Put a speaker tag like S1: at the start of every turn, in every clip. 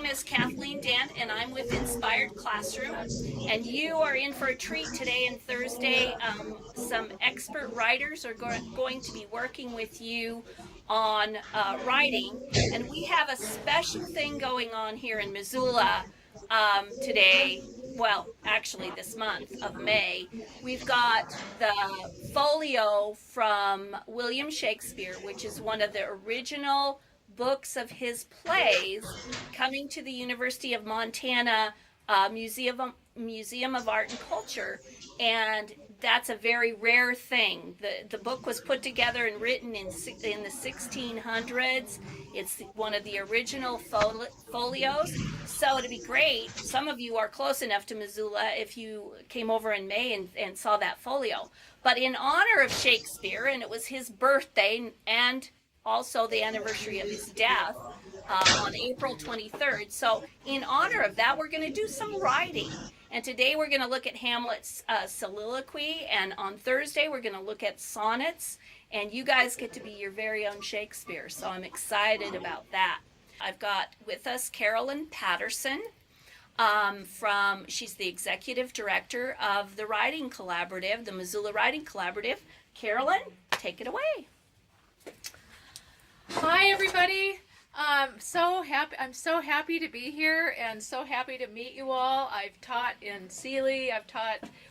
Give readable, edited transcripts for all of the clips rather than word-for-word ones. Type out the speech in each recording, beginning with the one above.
S1: is Kathleen Dent, and I'm with Inspired Classroom. And you are in for a treat today and Thursday. Some expert writers are going to be working with you on writing. And we have a special thing going on here in Missoula today. Well, actually, this month of May. We've got the folio from William Shakespeare, which is one of the original books of his plays, coming to the University of Montana Museum of Art and Culture, and that's a very rare thing. The book was put together and written in the 1600s. It's one of the original folios, so it'd be great. Some of you are close enough to Missoula if you came over in May and saw that folio. But in honor of Shakespeare, and it was his birthday and also the anniversary of his death on April 23rd. So in honor of that, we're going to do some writing. And today we're going to look at Hamlet's Soliloquy, and on Thursday we're going to look at sonnets, and you guys get to be your very own Shakespeare, so I'm excited about that. I've got with us Carolyn Patterson she's the executive director of the Writing Collaborative, the Missoula Writing Collaborative. Carolyn, take it away.
S2: Hi, everybody. I'm so happy to be here and so happy to meet you all. I've taught in Sealy.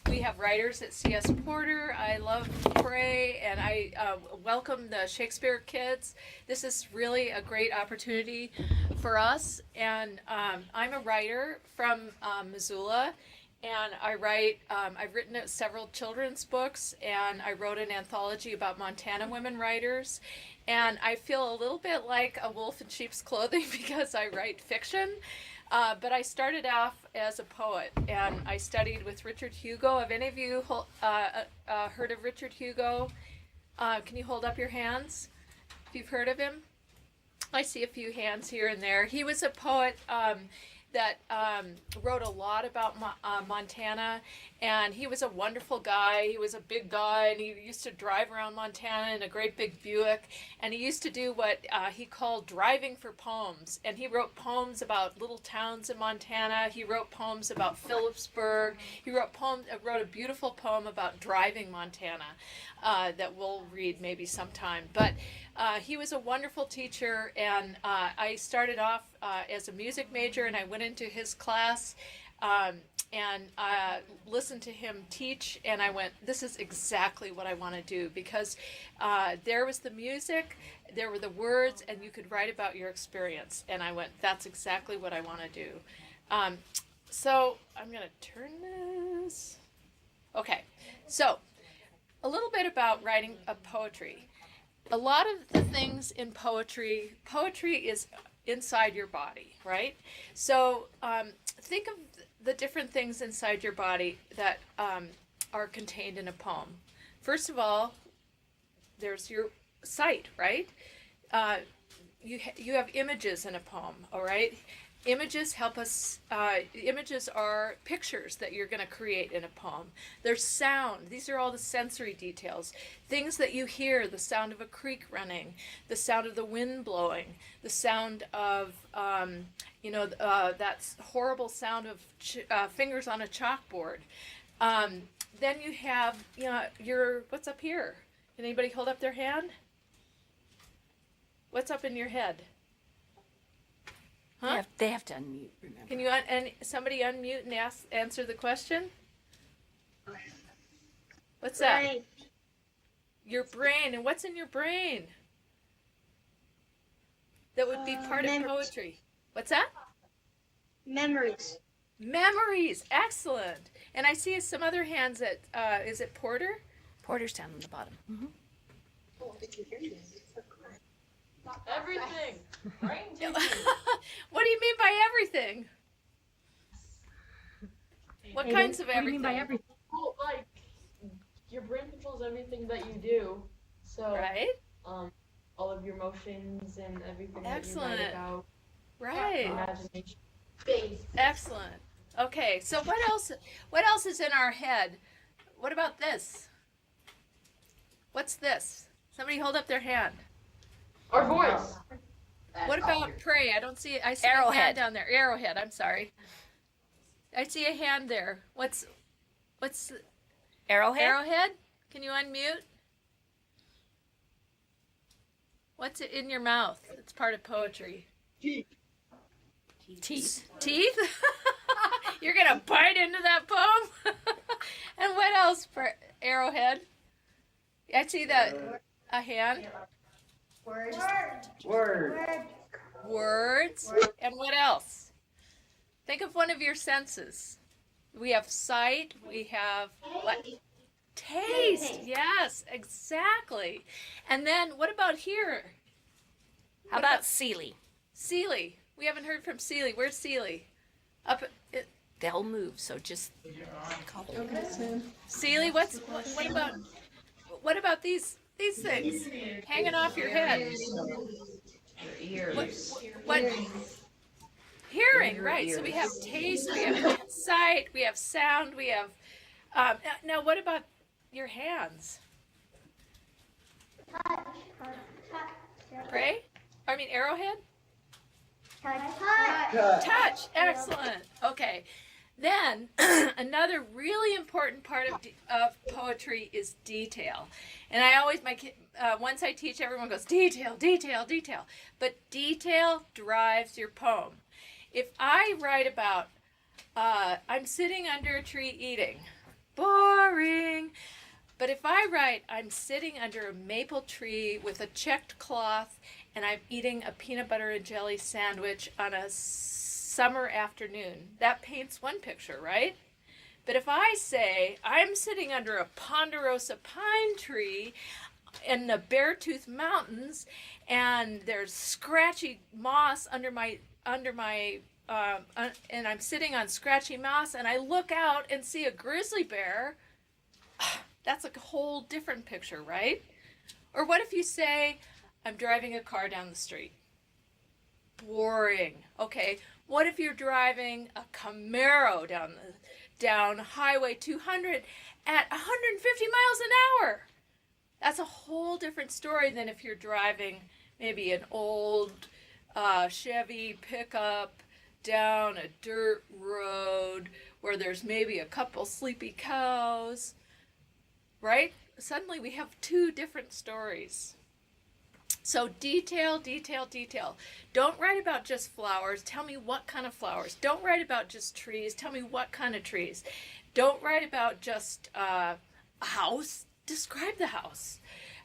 S2: We have writers at CS Porter. I love Pray, and I welcome the Shakespeare kids. This is really a great opportunity for us. And I'm a writer from Missoula. And I write, I've written several children's books, and I wrote an anthology about Montana women writers. And I feel a little bit like a wolf in sheep's clothing because I write fiction. But I started off as a poet, and I studied with Richard Hugo. Have any of you heard of Richard Hugo? Can you hold up your hands if you've heard of him? I see a few hands here and there. He was a poet that wrote a lot about Montana, and he was a wonderful guy. He was a big guy, and he used to drive around Montana in a great big Buick, and he used to do what he called driving for poems, and he wrote poems about little towns in Montana. He wrote poems about Phillipsburg. He wrote a beautiful poem about driving Montana that we'll read maybe sometime. But he was a wonderful teacher, and I started off as a music major, and I went into his class and listened to him teach, and I went, this is exactly what I want to do, because there was the music, there were the words, and you could write about your experience. And I went, that's exactly what I want to do. So I'm going to turn this. Okay, so a little bit about writing poetry. A lot of the things in poetry is inside your body, right? So think of the different things inside your body that are contained in a poem. First of all, there's your sight, right? You have images in a poem, all right? Images help us, images are pictures that you're going to create in a poem. There's sound. These are all the sensory details. Things that you hear, the sound of a creek running, the sound of the wind blowing, the sound of, that horrible sound of fingers on a chalkboard. Then you have, what's up here? Can anybody hold up their hand? What's up in your head? Huh?
S1: They have to unmute, remember.
S2: Can you somebody unmute and answer the question? What's that? Your brain. And what's in your brain? That would be part of poetry. What's that?
S3: Memories.
S2: Memories. Excellent. And I see some other hands at, is it Porter?
S1: Porter's down on the bottom. Mm-hmm.
S4: Everything. Brain tissue.
S2: What do you mean by everything? What kinds of everything?
S3: What do you mean by everything?
S4: Well, like, your brain controls everything that you do. So,
S2: right?
S4: All of your emotions and everything
S2: Excellent.
S4: that you write about.
S2: Right.
S4: Imagination.
S2: Excellent. Okay, so what else is in our head? What about this? What's this? Somebody hold up their hand.
S4: Our voice.
S2: What about prey? I don't see it. I see a
S1: Arrowhead.
S2: hand down there. Arrowhead. I'm sorry. I see a hand there. What's
S1: Arrowhead?
S2: Arrowhead? Can you unmute? What's it in your mouth? It's part of poetry.
S1: Teeth.
S2: Teeth? You're gonna bite into that poem? And what else for Arrowhead? I see that a hand.
S3: Words.
S2: Words. And what else? Think of one of your senses. We have sight. We have what? Taste. Yes, exactly. And then what about here?
S1: How about Sealy?
S2: Sealy. We haven't heard from Sealy. Where's Sealy? Up.
S1: They'll move, so just call them.
S2: Sealy. What about these things hanging off your head? What? Hearing, right? So we have taste, we have sight, we have sound, we have. Now, what about your hands? Prey? I mean, Arrowhead? Touch. Excellent. Okay. Then another really important part of poetry is detail. And I always, once I teach, everyone goes, detail, detail, detail. But detail drives your poem. If I write about, I'm sitting under a tree eating, boring. But if I write, I'm sitting under a maple tree with a checked cloth and I'm eating a peanut butter and jelly sandwich on a summer afternoon, that paints one picture, right? But if I say, I'm sitting under a ponderosa pine tree in the Beartooth Mountains and there's scratchy moss under my and I'm sitting on scratchy moss and I look out and see a grizzly bear, that's a whole different picture, right? Or what if you say, I'm driving a car down the street? Boring. Okay. What if you're driving a Camaro down Highway 200 at 150 miles an hour? That's a whole different story than if you're driving maybe an old Chevy pickup down a dirt road where there's maybe a couple sleepy cows, right? Suddenly we have two different stories. So detail, detail, detail. Don't write about just flowers. Tell me what kind of flowers. Don't write about just trees. Tell me what kind of trees. Don't write about just a house. Describe the house.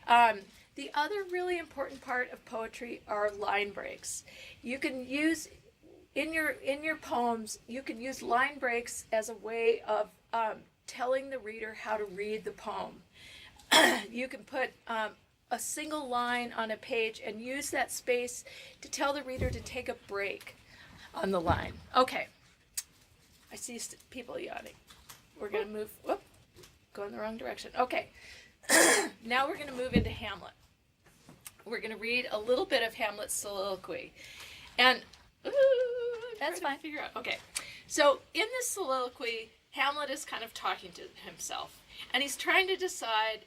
S2: The other really important part of poetry are line breaks. You can use in your poems. You can use line breaks as a way of telling the reader how to read the poem. You can put a single line on a page and use that space to tell the reader to take a break on the line. Okay. I see people yawning. We're going to move. Whoop, going the wrong direction. Okay. Now we're going to move into Hamlet. We're going to read a little bit of Hamlet's soliloquy. And
S1: That's fine.
S2: figure out. Okay. So in this soliloquy, Hamlet is kind of talking to himself. And he's trying to decide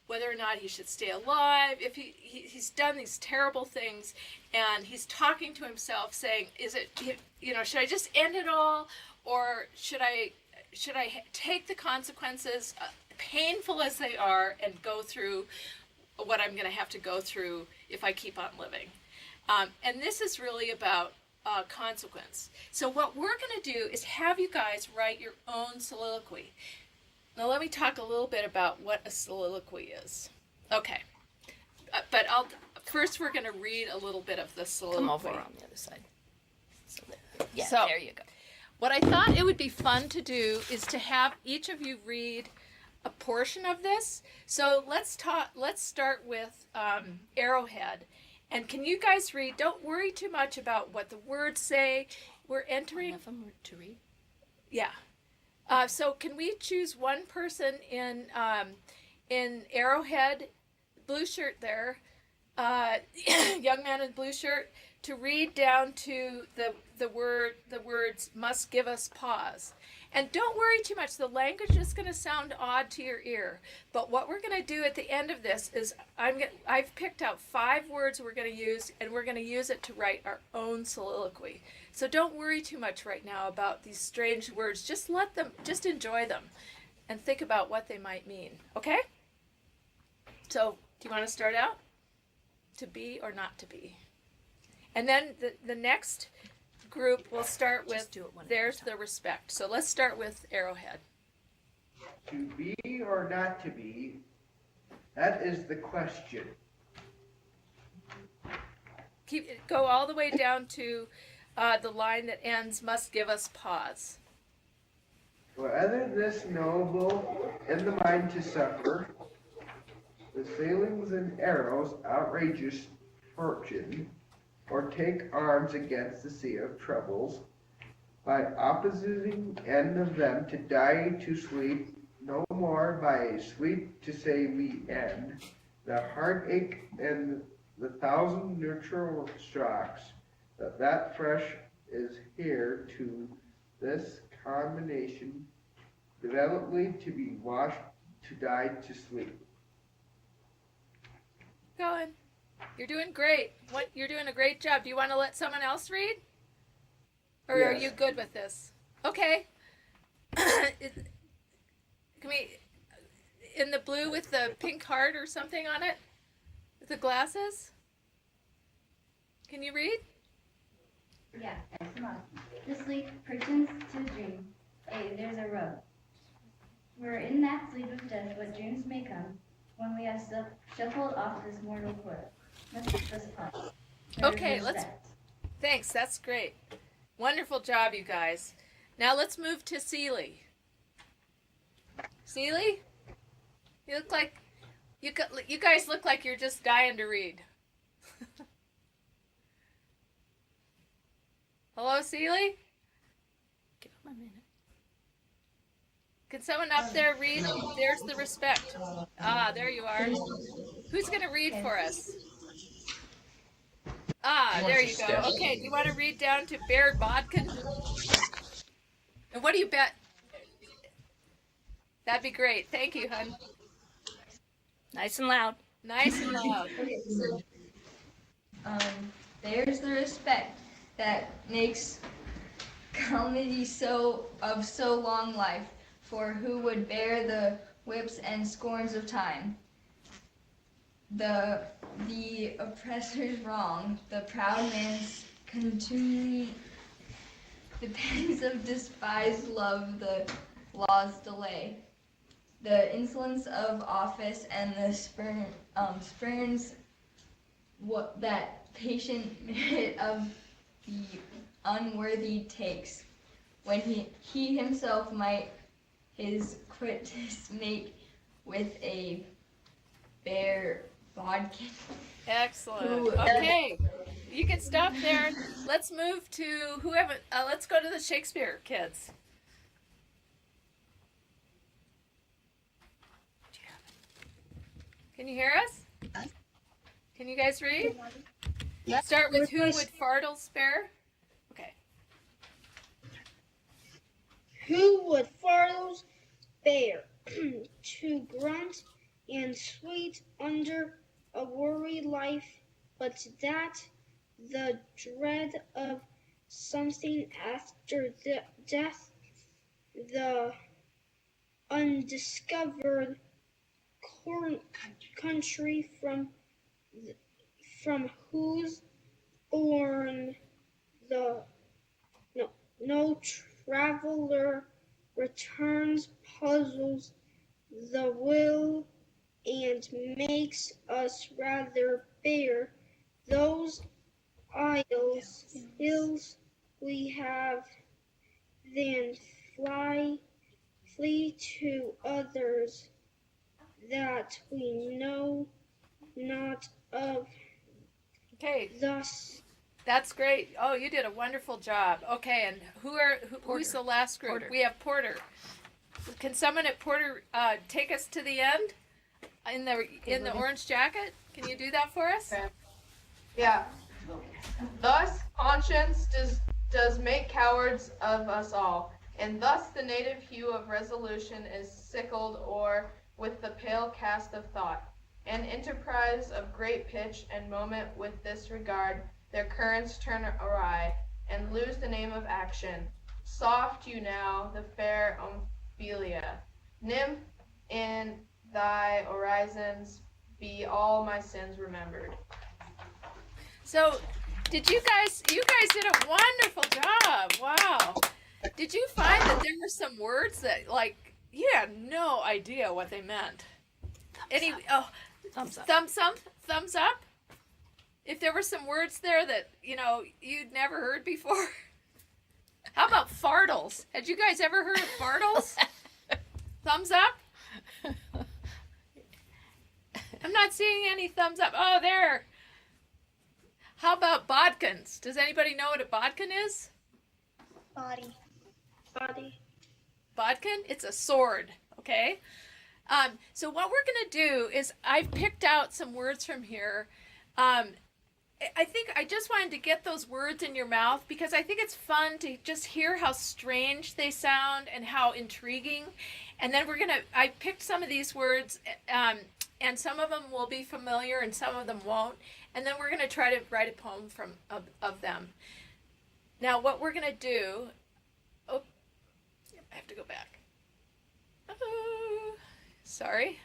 S2: whether or not he should stay alive, if he's done these terrible things, and he's talking to himself saying, should I just end it all, or should I take the consequences, painful as they are, and go through what I'm going to have to go through if I keep on living? And this is really about consequence. So what we're going to do is have you guys write your own soliloquy. Now let me talk a little bit about what a soliloquy is. Okay, but first we're going to read a little bit of the soliloquy.
S1: Come over on the other side.
S2: So,
S1: there you go.
S2: What I thought it would be fun to do is to have each of you read a portion of this. So let's start with Arrowhead. And can you guys read? Don't worry too much about what the words say. We're entering.
S1: One of them to read.
S2: Yeah. So can we choose one person in Arrowhead, blue shirt there, young man in blue shirt, to read down to the words must give us pause. And don't worry too much. The language is going to sound odd to your ear. But what we're going to do at the end of this is I've picked out 5 words we're going to use, and we're going to use it to write our own soliloquy. So don't worry too much right now about these strange words. Just just enjoy them and think about what they might mean. Okay? So do you want to start out? To be or not to be. And then the next group will start with, there's the respect. So let's start with Arrowhead.
S5: To be or not to be, that is the question.
S2: Go all the way down to the line that ends, must give us pause.
S5: Whether this noble in the mind to suffer, the sailings and arrows outrageous fortune, or take arms against the sea of troubles, by opposing end of them to die to sleep, no more by a sleep to say we end, the heartache and the thousand neutral strokes, that fresh is here to this combination, developedly to be washed, to die to sleep.
S2: Going. You're doing great. You're doing a great job. Do you want to let someone else read? Or
S5: Yes.
S2: are you good with this? Okay. Can we, in the blue with the pink heart or something on it? With the glasses? Can you read?
S6: Yeah, come on. To sleep, perchance to dream. Hey, there's a road. We're in that sleep of death, what dreams may come, when we have shuffled off this mortal coil. Let's just pause.
S2: Okay, thanks, that's great. Wonderful job, you guys. Now let's move to Seeley. Seeley? You look like, you guys look like you're just dying to read. Hello, Seeley?
S1: Give him a minute.
S2: Can someone up there read? There's the respect. Ah, there you are. Who's going to read for us? Ah, there you go. Okay, do you want to read down to Bear Bodkin? And what do you bet? That'd be great. Thank you, hun.
S1: Nice and loud.
S2: Nice and loud.
S7: Okay, so there's the respect that makes comedy of so long life, for who would bear the whips and scorns of time. The oppressor's wrong, the proud man's contumely, the pangs of despised love, the law's delay, the insolence of office, and the spurns that patient merit of the unworthy takes, when he himself might his quittance make with a bare bodkin.
S2: Excellent. Okay, you can stop there. Let's move to whoever. Let's go to the Shakespeare kids. Can you hear us? Can you guys read? Start with who would Fardle spare? Okay.
S3: Who would Fardles bear to grunt and sweet under a worried life, but that the dread of something after death, the undiscovered country from whose bourne no traveler returns, puzzles the will and makes us rather bear those ills we have than flee to others that we know not of.
S2: Okay.
S3: Thus,
S2: That's great. Oh, you did a wonderful job. Okay, and who's the last group?
S1: Porter.
S2: We have Porter. Can someone at Porter take us to the end in the orange jacket? Can you do that for us?
S4: Okay. Yeah. Thus conscience does make cowards of us all, and thus the native hue of resolution is sickled o'er with the pale cast of thought. An enterprise of great pitch and moment with this regard, their currents turn awry, and lose the name of action. Soft you now, the fair Omphalia, nymph in thy orisons be all my sins remembered.
S2: So, you guys did a wonderful job. Wow. Did you find that there were some words that, like, you had no idea what they meant?
S1: Thumbs up.
S2: Thumbs up? If there were some words there that, you'd never heard before. How about fartles? Had you guys ever heard of fartles? Thumbs up? I'm not seeing any thumbs up. Oh, there. How about bodkins? Does anybody know what a bodkin is?
S3: Body.
S2: Bodkin? It's a sword, okay? So what we're going to do is I've picked out some words from here. I think I just wanted to get those words in your mouth because I think it's fun to just hear how strange they sound and how intriguing. And then I picked some of these words, and some of them will be familiar and some of them won't. And then we're going to try to write a poem of them. Now what we're going to do, I have to go back. Sorry.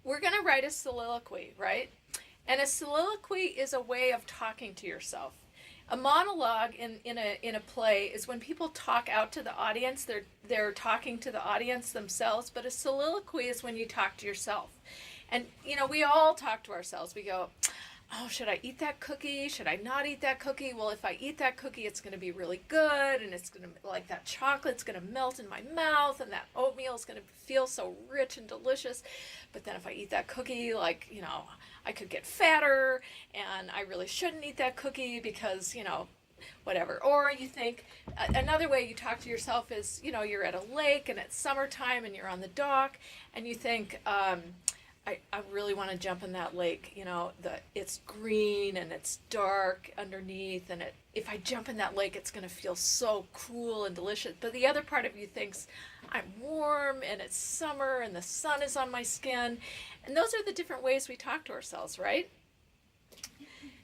S2: We're going to write a soliloquy, right? And a soliloquy is a way of talking to yourself. A monologue in a play is when people talk out to the audience. They're talking to the audience themselves, but a soliloquy is when you talk to yourself. And we all talk to ourselves. We go, oh, should I eat that cookie? Should I not eat that cookie? Well, if I eat that cookie, it's going to be really good, and it's going to, like, that chocolate's going to melt in my mouth, and that oatmeal is going to feel so rich and delicious. But then if I eat that cookie, I could get fatter, and I really shouldn't eat that cookie because, whatever. Or you think, another way you talk to yourself is, you're at a lake, and it's summertime, and you're on the dock, and you think, I really want to jump in that lake. It's green and it's dark underneath, and if I jump in that lake, it's going to feel so cool and delicious. But the other part of you thinks, I'm warm and it's summer and the sun is on my skin. And those are the different ways we talk to ourselves, right?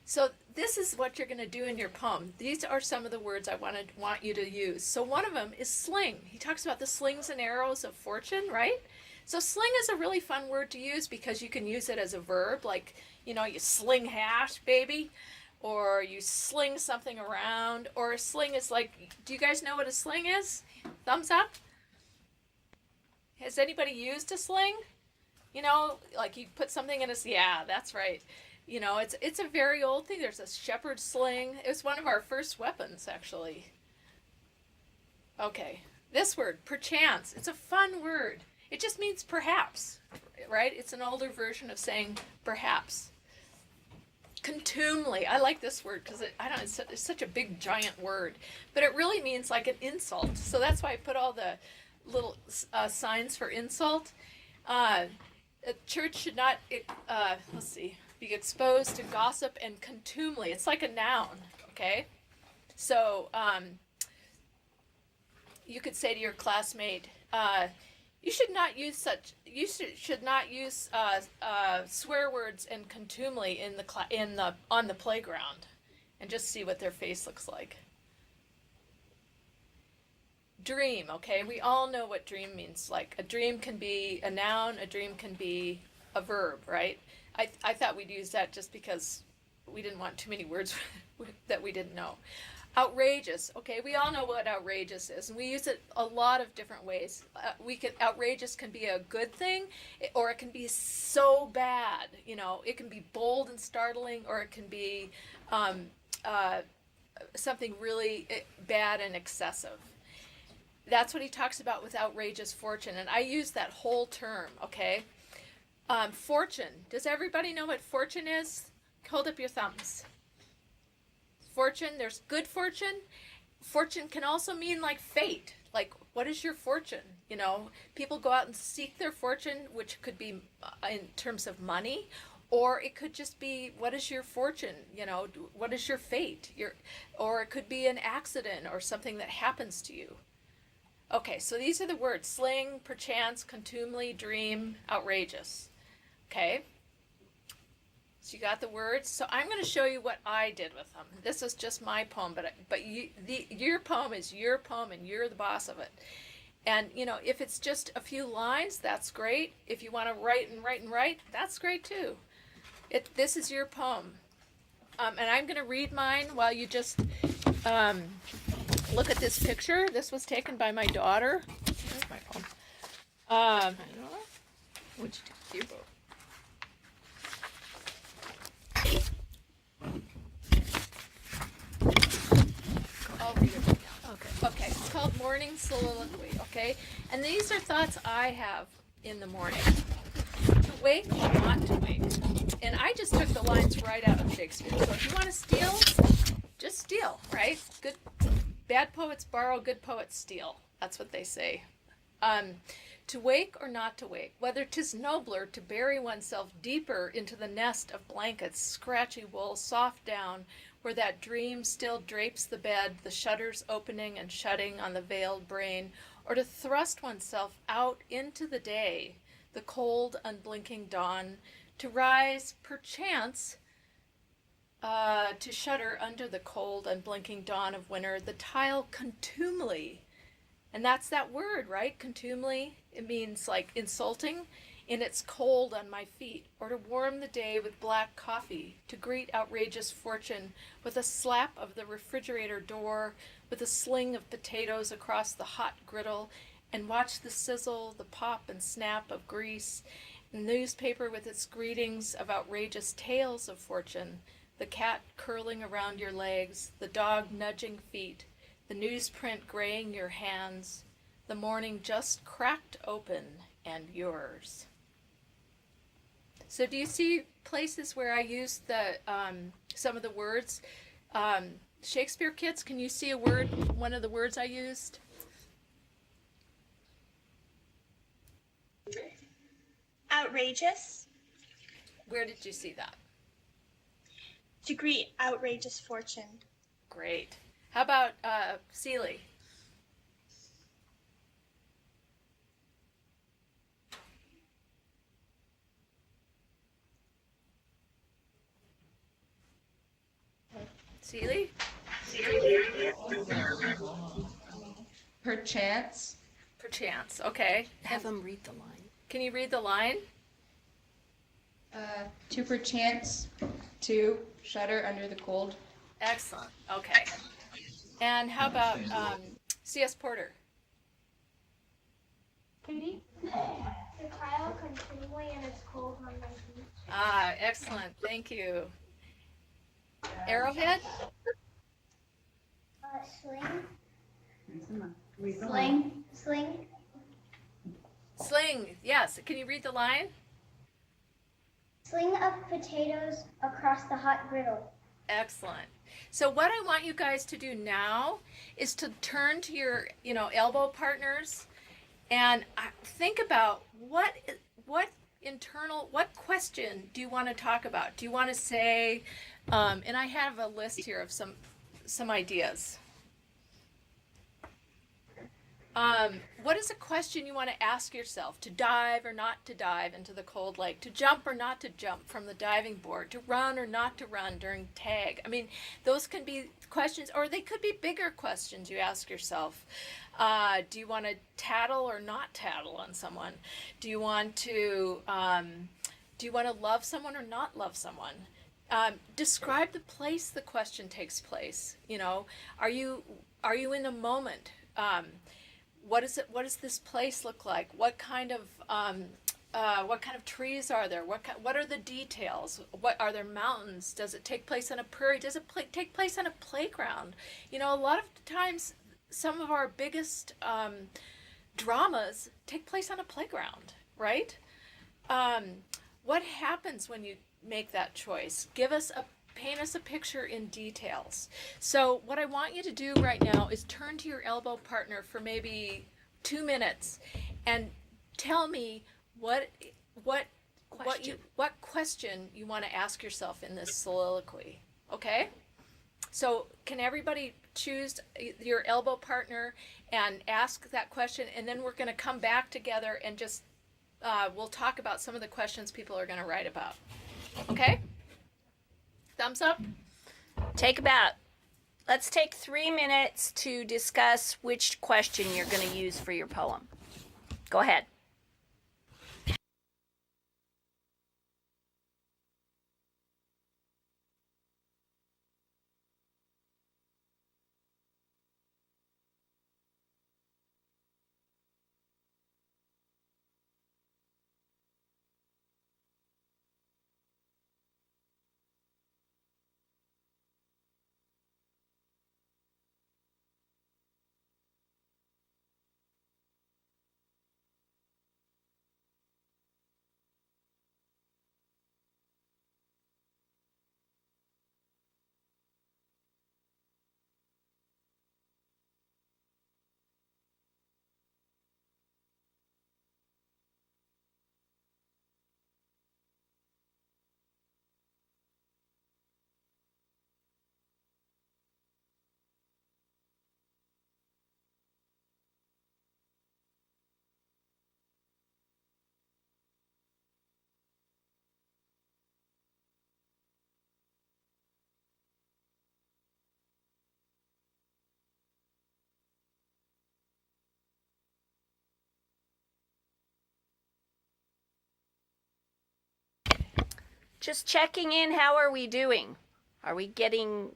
S2: So this is what you're going to do in your poem. These are some of the words I want you to use. So one of them is sling. He talks about the slings and arrows of fortune, right? So sling is a really fun word to use because you can use it as a verb, like, you sling hash, baby, or you sling something around, or a sling is like, do you guys know what a sling is? Thumbs up. Has anybody used a sling? Like you put something in yeah, that's right. It's a very old thing. There's a shepherd's sling. It was one of our first weapons, actually. Okay, this word, perchance. It's a fun word. It just means perhaps, right? It's an older version of saying perhaps. Contumely. I like this word because it's such a big, giant word. But it really means like an insult. So that's why I put all the little signs for insult. A church should not, be exposed to gossip and contumely. It's like a noun, okay? So you could say to your classmate, you should not use swear words and contumely on the playground, and just see what their face looks like. Dream, okay? We all know what dream means. Like, a dream can be a noun, a dream can be a verb, right? I thought we'd use that just because we didn't want too many words that we didn't know. Outrageous, okay? We all know what outrageous is, and we use it a lot of different ways. Outrageous can be a good thing, or it can be so bad. It can be bold and startling, or it can be something really bad and excessive. That's what he talks about with outrageous fortune, and I use that whole term, okay? Fortune. Does everybody know what fortune is? Hold up your thumbs. Fortune, there's good fortune. Fortune can also mean like fate. Like, what is your fortune? People go out and seek their fortune, which could be in terms of money, Or it could just be, what is your fortune? What is your fate? Or it could be an accident or something that happens to you. Okay, so these are the words: sling, perchance, contumely, dream, outrageous. Okay, so you got the words. So I'm going to show you what I did with them. This is just my poem, but your poem is your poem, and you're the boss of it. And if it's just a few lines, that's great. If you want to write and write and write, that's great too. This is your poem, and I'm going to read mine while you just look at this picture. This was taken by my daughter. Here's my poem. Which do you both? I'll read it now. Okay. It's called Morning Soliloquy. Okay, and these are thoughts I have in the morning. To wake or not to wake. And I just took the lines right out of Shakespeare. So if you want to steal, just steal, right? Bad poets borrow, good poets steal. That's what they say. To wake or not to wake, whether 'tis nobler to bury oneself deeper into the nest of blankets, scratchy wool, soft down, where that dream still drapes the bed, the shutters opening and shutting on the veiled brain, or to thrust oneself out into the day, the cold, unblinking dawn, to rise, perchance, to shudder under the cold, unblinking dawn of winter, the tile contumely. And that's that word, right? Contumely. It means like insulting. And it's cold on my feet. Or to warm the day with black coffee. To greet outrageous fortune with a slap of the refrigerator door, with a sling of potatoes across the hot griddle, and watch the sizzle, the pop and snap of grease, the newspaper with its greetings of outrageous tales of fortune, the cat curling around your legs, the dog nudging feet, the newsprint graying your hands, the morning just cracked open and yours. So do you see places where I used the some of the words? Shakespeare kids, can you see a word, one of the words I used?
S3: Outrageous.
S2: Where did you see that?
S3: To greet outrageous fortune.
S2: Great. How about Seeley? Seeley?
S4: Perchance.
S2: Perchance. Okay.
S1: Have them read the line.
S2: Can you read the line?
S7: To perchance to shudder under the cold.
S2: Excellent. Okay. And how about C.S. Porter?
S3: Katie? The tile continually and it's cold on my feet.
S2: Ah, excellent. Thank you. Arrowhead?
S6: Sling.
S2: Sling. Yes. Can you read the line?
S6: Sling of potatoes across the hot griddle.
S2: Excellent. So what I want you guys to do now is to turn to your, elbow partners and think about what question do you want to talk about? Do you want to say, and I have a list here of some ideas. What is a question you want to ask yourself? To dive or not to dive into the cold lake? To jump or not to jump from the diving board? To run or not to run during tag? I mean, those can be questions, or they could be bigger questions you ask yourself. Do you want to tattle or not tattle on someone? Do you want to love someone or not love someone? Describe the place the question takes place. Are you in a moment? What does this place look like? What kind of trees are there? What are the details? What are there mountains? Does it take place on a prairie? Does it take place on a playground? A lot of times, some of our biggest dramas take place on a playground, right? What happens when you make that choice? Paint us a picture in details. So what I want you to do right now is turn to your elbow partner for maybe 2 minutes and tell me what question you want to ask yourself in this soliloquy. Okay? So can everybody choose your elbow partner and ask that question, and then we're going to come back together and just we'll talk about some of the questions people are going to write about. Okay? Thumbs up?
S1: Let's take 3 minutes to discuss which question you're going to use for your poem. Go ahead. Just checking in, how are we doing? Are we getting...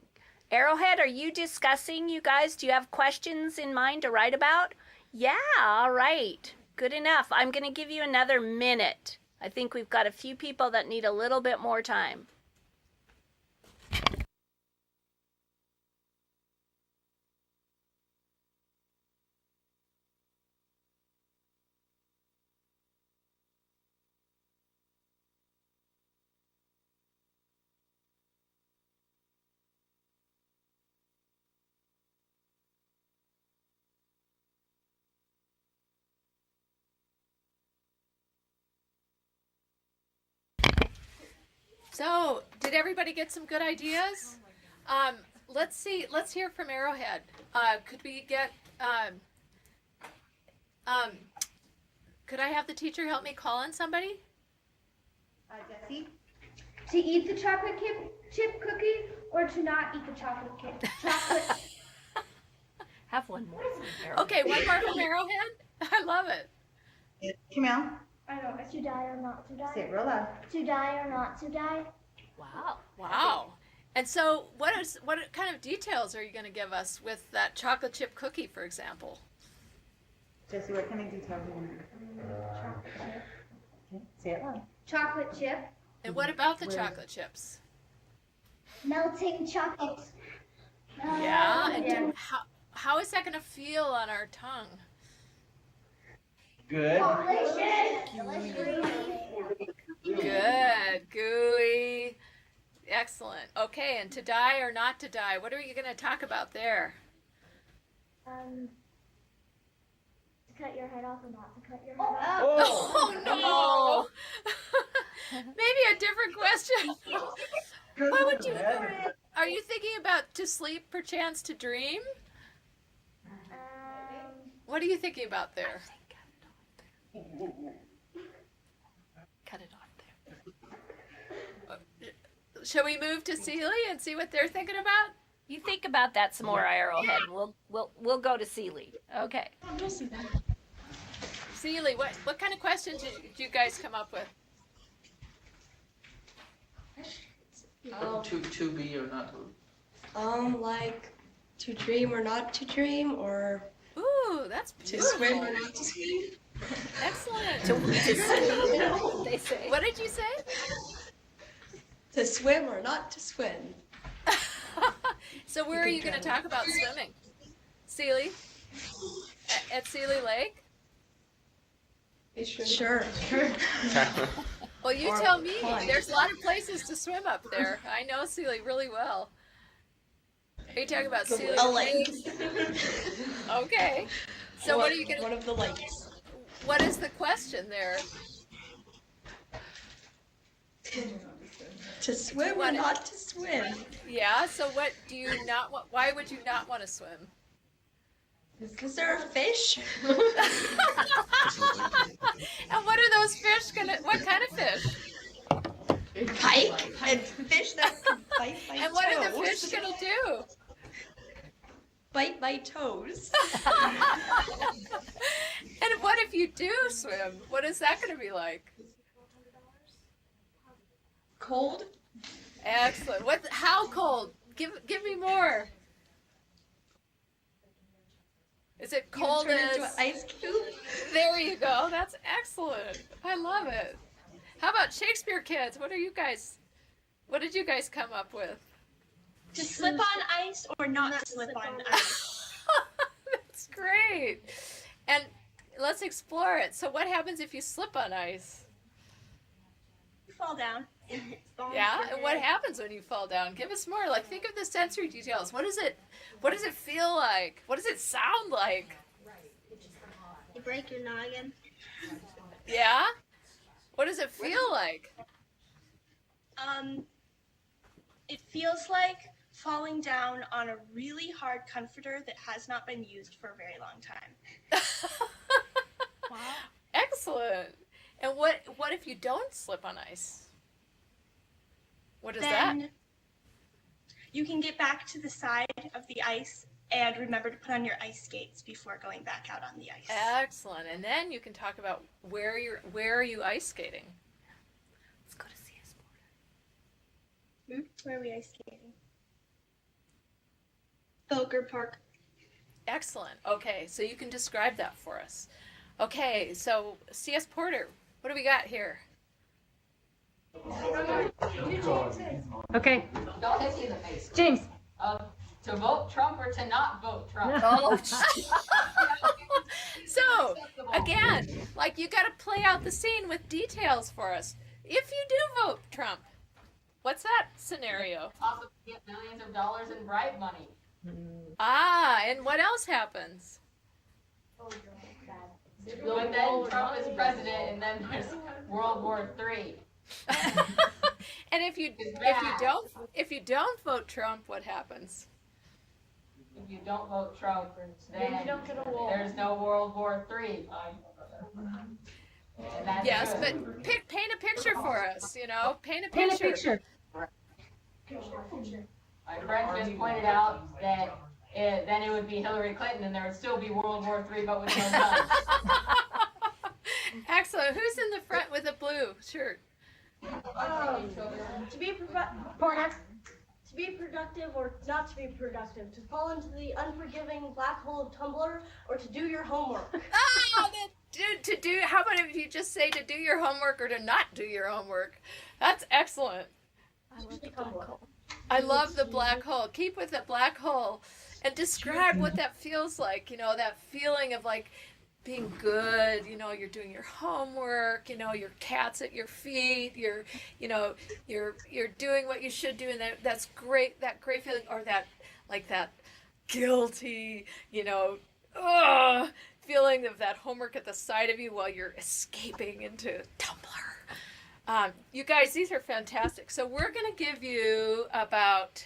S1: Arrowhead, are you discussing, you guys? Do you have questions in mind to write about? Yeah, all right. Good enough. I'm going to give you another minute. I think we've got a few people that need a little bit more time.
S2: So, did everybody get some good ideas? Let's see. Let's hear from Arrowhead. Could we get? Could I have the teacher help me call on somebody?
S3: Jesse? To eat the chocolate chip cookie or to not eat the chocolate chocolate.
S1: Have one more.
S2: Okay, one more from Arrowhead. I love it.
S8: Camille,
S3: I know. To die or not to die.
S8: say it real loud.
S3: To die or not to die.
S1: Wow.
S2: Wow. And so, what kind of details are you going to give us with that chocolate chip cookie, for example?
S8: Jesse, what kind of details do you want?
S3: Chocolate chip.
S8: Okay, say it loud.
S3: Chocolate chip.
S2: And what about the chocolate chips?
S3: Melting chocolate.
S2: Yeah. And how is that going to feel on our tongue?
S5: Good.
S2: Good, gooey. Excellent. Okay, and to die or not to die, what are you going to talk about there?
S3: To cut your head off or not to cut your head off.
S2: Oh no! Maybe a different question. What would you? Are you thinking about to sleep, perchance to dream? What are you thinking about there?
S1: Cut it off there.
S2: Shall we move to Seeley and see what they're thinking about?
S1: You think about that some more, Arrowhead. We'll go to Seeley. Okay.
S2: Seeley, what kind of questions did you guys come up with?
S9: To be or not to.
S10: Like to dream or not to dream, or
S2: Ooh, that's
S10: to
S2: beautiful.
S10: swim or not to swim.
S2: Excellent.
S1: They say.
S2: What did you say?
S10: To swim or not to swim.
S2: So where are you going to talk about swimming? Seeley? At Seeley Lake?
S10: Sure.
S2: Well, you tell me. There's a lot of places to swim up there. I know Seeley really well. Are you talking about Seeley Lake? Okay. So what are you going to...
S10: One of the lakes.
S2: What is the question there?
S10: To swim or not to swim?
S2: Yeah, so what do you not want? Why would you not want to swim?
S10: Because they're a fish.
S2: And what are those fish what kind of fish?
S10: Pike and fish that can bite my toes.
S2: And what are the fish gonna do?
S10: Bite my toes.
S2: And what if you do swim? What is that gonna be like?
S10: Cold.
S2: Excellent. How cold? Give me more. Is it cold
S10: Turn
S2: as
S10: into an ice cube.
S2: There you go. That's excellent. I love it. How about Shakespeare kids? What did you guys come up with?
S11: To slip on ice or not to slip on ice.
S2: That's great. And let's explore it. So what happens if you slip on ice?
S11: You fall down.
S2: Yeah, and what happens when you fall down? Give us more. Like, think of the sensory details. What does it feel like? What does it sound like?
S11: You break your noggin.
S2: Yeah? What does it feel like?
S11: It feels like falling down on a really hard comforter that has not been used for a very long time.
S2: Wow. Excellent. And what if you don't slip on ice? What is that?
S11: Then you can get back to the side of the ice and remember to put on your ice skates before going back out on the ice.
S2: Excellent. And then you can talk about where are you ice skating? Let's go to CS Porter.
S11: Where are we ice skating? Boker Park.
S2: Excellent. Okay, so you can describe that for us. Okay, so CS Porter, what do we got here?
S8: Okay.
S12: Don't hit you in the face.
S8: James.
S12: To vote Trump or to not vote Trump?
S2: Oh, so, again, like you got to play out the scene with details for us. If you do vote Trump, what's that scenario?
S12: Possibly get millions of dollars in bribe money.
S2: Ah, and what else happens?
S12: But then Trump is president, and then there's World War III.
S2: And if you don't vote Trump, what happens?
S12: If you don't vote Trump, then there's no World War III.
S2: Yes, but paint a picture for us. Paint a picture.
S12: My friend just pointed out that then it would be Hillary Clinton, and there would still be World War III, but with no guns.
S2: Excellent. Who's in the front with a blue shirt?
S11: To be productive or not to be productive, to fall into the unforgiving black hole of Tumblr, or to do your homework.
S2: How about if you just say to do your homework or to not do your homework? That's excellent. I love the black hole. I love the black hole. Keep with the black hole and describe what that feels like. That feeling of like being good, you're doing your homework, your cat's at your feet, you're doing what you should do, and that's great, that great feeling, or that guilty, feeling of that homework at the side of you while you're escaping into Tumblr. You guys, these are fantastic. So we're going to give you about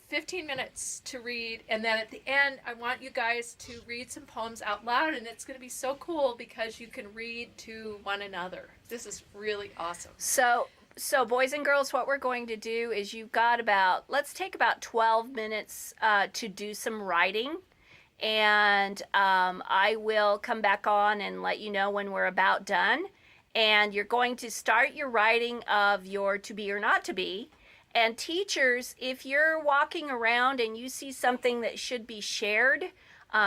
S2: 15 minutes to read, and then at the end I want you guys to read some poems out loud, and it's going to be so cool because you can read to one another. This is really awesome.
S1: So boys and girls, what we're going to do is let's take about 12 minutes to do some writing, and I will come back on and let you know when we're about done, and you're going to start your writing of your to be or not to be. And teachers, if you're walking around and you see something that should be shared,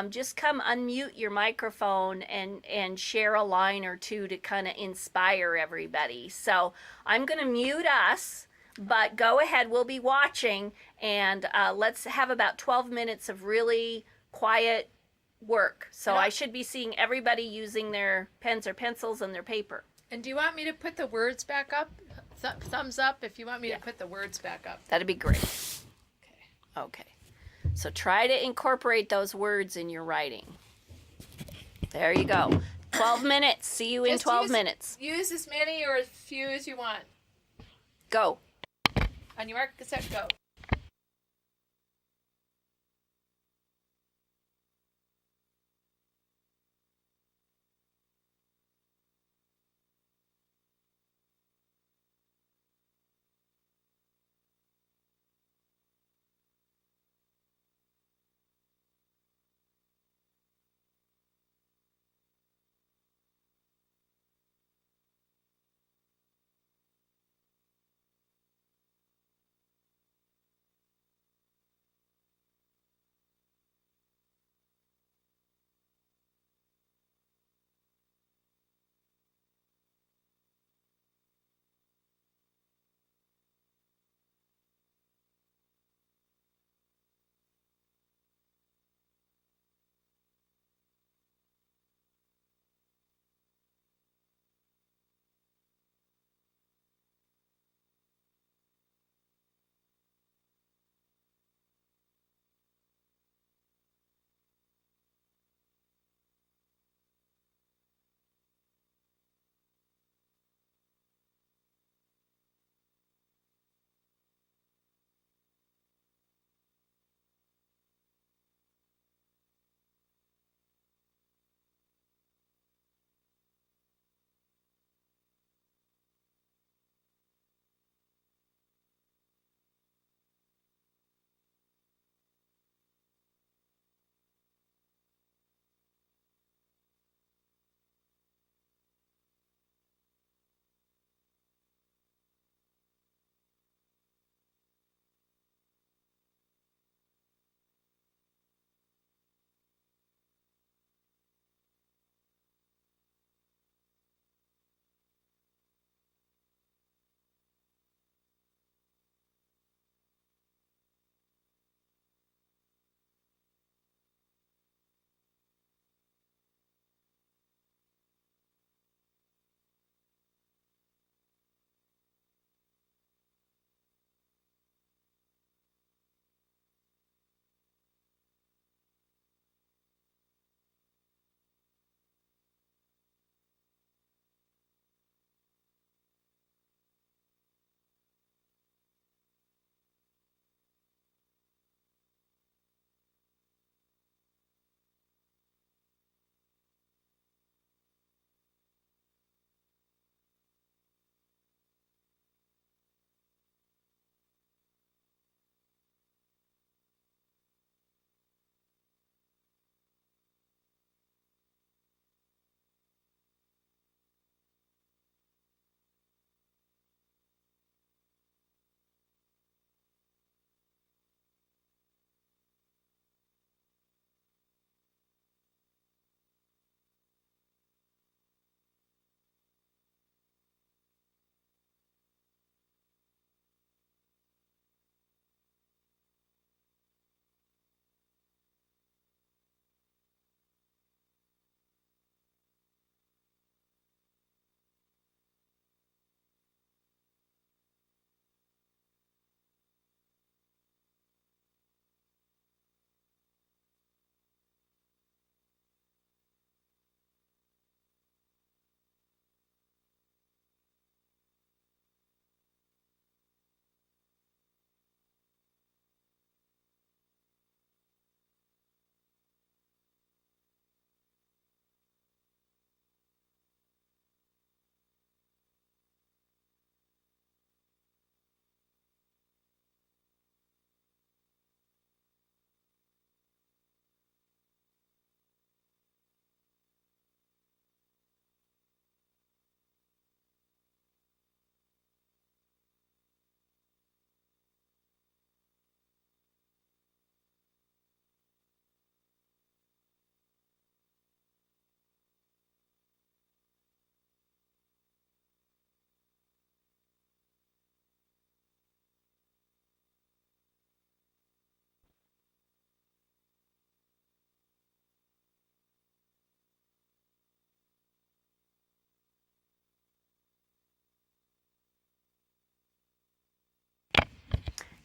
S1: just come unmute your microphone and share a line or two to kind of inspire everybody. So I'm going to mute us, but go ahead. We'll be watching, and let's have about 12 minutes of really quiet work. So I should be seeing everybody using their pens or pencils and their paper.
S2: And do you want me to put the words back up? Thumbs up if you want me to put the words back up.
S1: That'd be great. Okay. So try to incorporate those words in your writing. There you go. 12 minutes. See you in 12 minutes.
S2: Use as many or as few as you want.
S1: Go.
S2: On your mark, get set, go.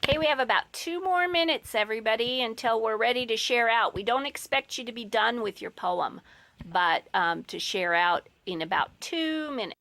S1: Okay, we have about 2 more minutes, everybody, until we're ready to share out. We don't expect you to be done with your poem, but to share out in about 2 minutes.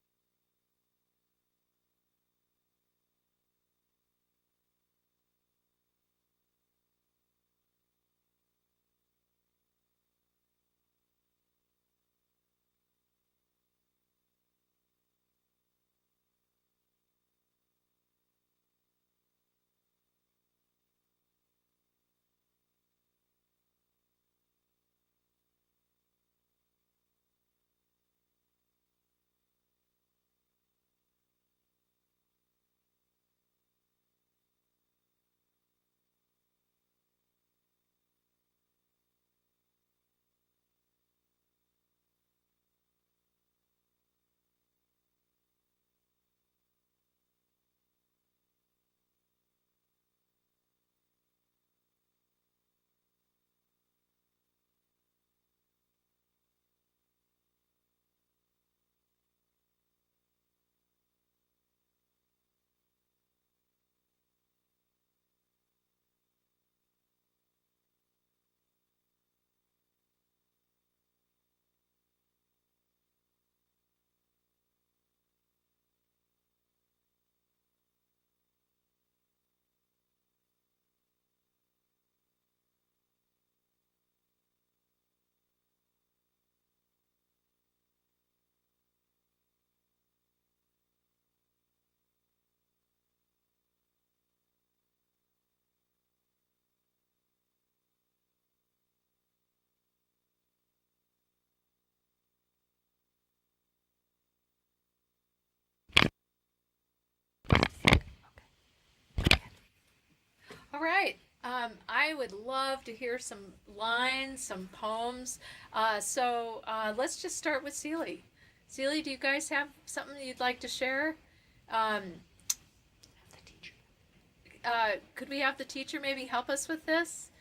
S2: I would love to hear some lines, some poems. So let's just start with Seely. Seely, do you guys have something you'd like to share? Could we have the teacher maybe help us with this?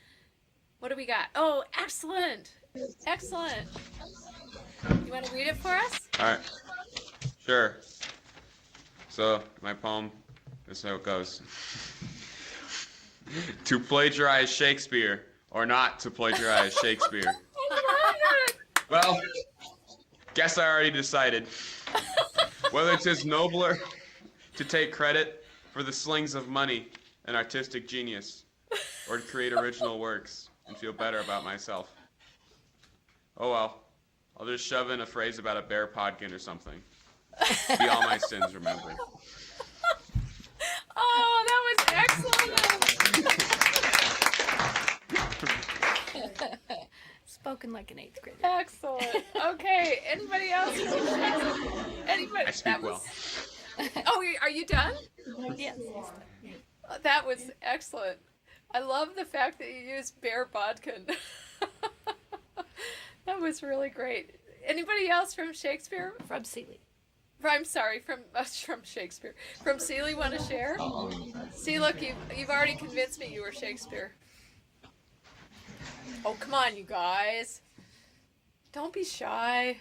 S2: What do we got? Oh, excellent. Excellent. You want to read it for us?
S13: All right. Sure. So, my poem, this is how it goes. To plagiarize Shakespeare, or not to plagiarize Shakespeare. Well, guess I already decided. Whether 'tis nobler to take credit for the slings of money and artistic genius, or to create original works and feel better about myself. Oh well, I'll just shove in a phrase about a bear podkin or something. Be all my sins remembered.
S2: Oh, that was excellent.
S1: Spoken like an 8th grader.
S2: Excellent. Okay, anybody else? Anybody?
S13: I speak well.
S2: Oh, are you done?
S1: Yes.
S2: That was excellent. I love the fact that you used bear bodkin. That was really great. Anybody else from Shakespeare?
S1: From Seely.
S2: I'm sorry, from Shakespeare. From Seely, want to share? See, look, you've already convinced me you were Shakespeare. Oh, come on, you guys. Don't be shy.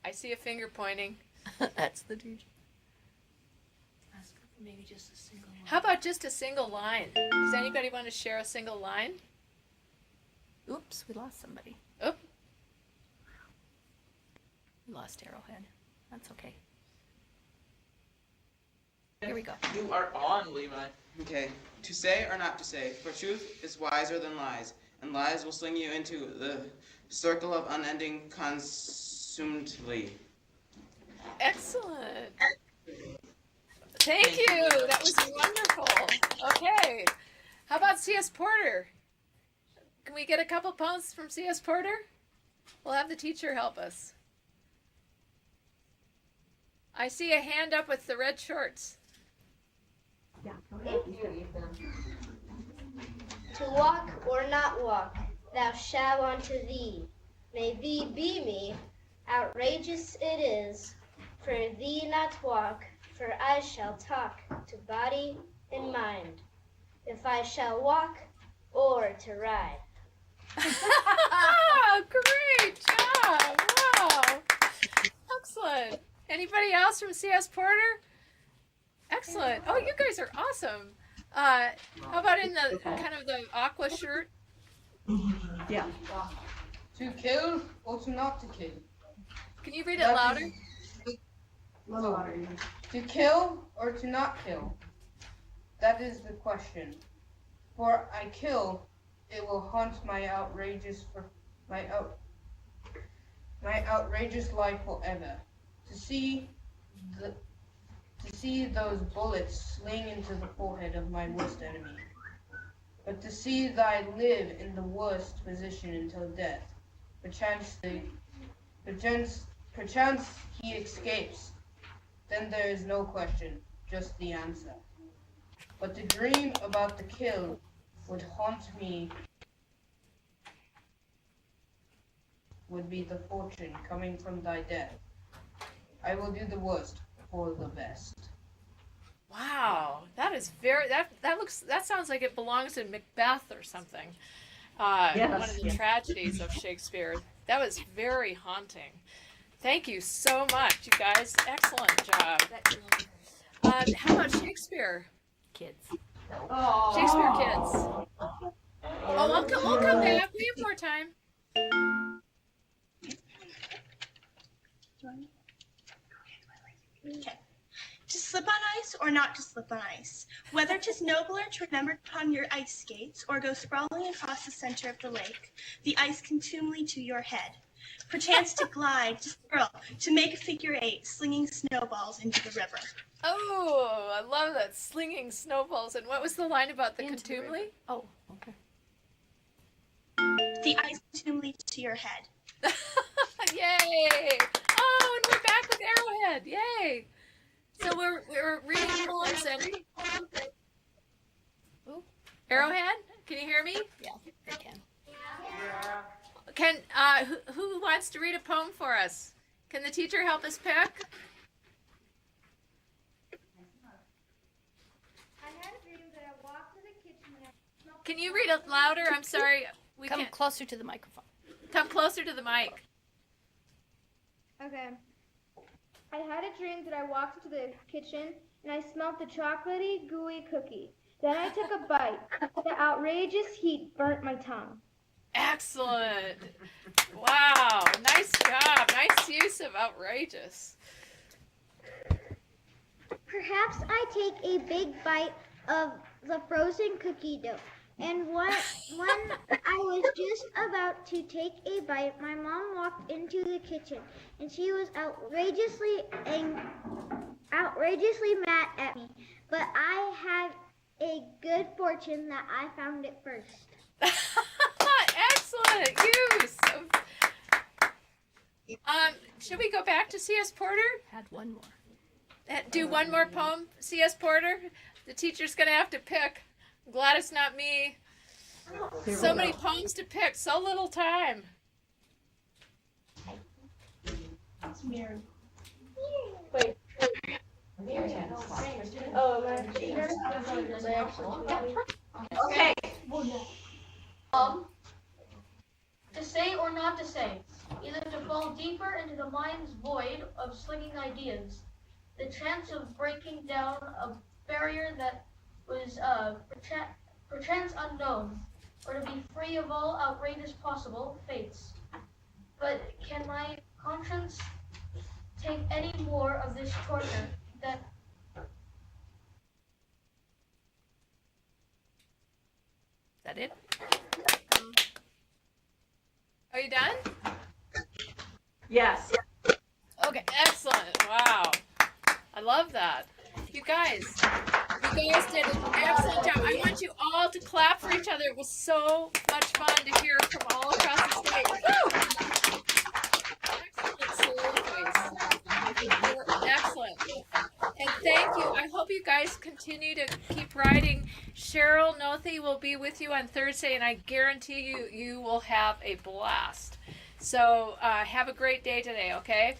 S2: I see a finger pointing.
S1: That's the teacher. Maybe just a single line.
S2: How about just a single line? Does anybody want to share a single line?
S1: Oops, we lost somebody.
S2: Oop.
S1: We lost Arrowhead. That's okay. Here we go.
S9: You are on, Levi.
S14: Okay. To say or not to say, for truth is wiser than lies, and lies will sling you into the circle of unending consumedly.
S2: Excellent. Thank you. That was wonderful. Okay. How about C.S. Porter? Can we get a couple poems from C.S. Porter? We'll have the teacher help us. I see a hand up with the red shorts.
S15: To walk or not walk, thou shalt unto thee. May thee be me, outrageous it is, for thee not walk, for I shall talk to body and mind, if I shall walk or to ride.
S2: Great job! Wow! Excellent. Anybody else from C.S. Porter? Excellent. Oh, you guys are awesome. How about in the kind of the aqua shirt?
S16: Yeah.
S17: To kill or to not to kill?
S2: Can you read it louder?
S17: To kill or to not kill? That is the question. For I kill, it will haunt my outrageous life forever. To see those bullets sling into the forehead of my worst enemy. But to see thy live in the worst position until death. Perchance he escapes. Then there is no question, just the answer. But to dream about the kill would haunt me, would be the fortune coming from thy death. I will do the worst for the best.
S2: Wow, that is very that sounds like it belongs in Macbeth or something.
S16: Yes.
S2: One of the tragedies of Shakespeare. That was very haunting. Thank you so much, you guys. Excellent job. How about Shakespeare?
S1: Kids.
S2: Shakespeare kids. Oh, we'll come back. We have more time.
S11: Okay. To slip on ice or not to slip on ice, whether 'tis nobler to remember upon your ice skates or go sprawling across the center of the lake, the ice contumely to your head. Perchance to glide, to swirl, to make a figure 8, slinging snowballs into the river.
S2: Oh, I love that, slinging snowballs. And what was the line about the contumely?
S1: Oh, okay.
S11: The ice contumely to your head.
S2: Yay! Oh, and we're back with Arrowhead. Yay! So we're reading poems and Arrowhead, can you hear me?
S1: Yeah, I can.
S2: Can who wants to read a poem for us? Can the teacher help us pick?
S3: I had a dream that I walked to the kitchen and I smelled.
S2: Can you read it louder? I'm sorry. We
S1: Come
S2: can't.
S1: closer to the microphone.
S2: Come closer to the mic.
S3: Okay. I had a dream that I walked into the kitchen and I smelled the chocolatey, gooey cookie. Then I took a bite. The outrageous heat burnt my tongue.
S2: Excellent. Wow. Nice job. Nice use of outrageous.
S15: Perhaps I take a big bite of the frozen cookie dough. And when I was just about to take a bite, my mom walked into the kitchen, and she was outrageously mad at me. But I had a good fortune that I found it first.
S2: Excellent use. Should we go back to C.S. Porter?
S1: Had one more.
S2: Do one more poem, C.S. Porter? The teacher's going to have to pick. I'm glad it's not me. So many poems to pick, so little time.
S3: It's Mary.
S12: Wait.
S3: Oh,
S12: Okay. To say or not to say, either to fall deeper into the mind's void of slinging ideas, the chance of breaking down a barrier that was perchance unknown, or to be free of all outrageous possible fates. But can my conscience take any more of this torture than...
S2: Is that it? Are you done?
S16: Yes.
S2: Okay, excellent. Wow. I love that. You guys did an excellent job. I want you all to clap for each other. It was so much fun to hear from all across the state. Woo! Excellent soliloquies. Excellent. And thank you. I hope you guys continue to keep writing. Cheryl Nothi will be with you on Thursday, and I guarantee you will have a blast. So have a great day today, okay?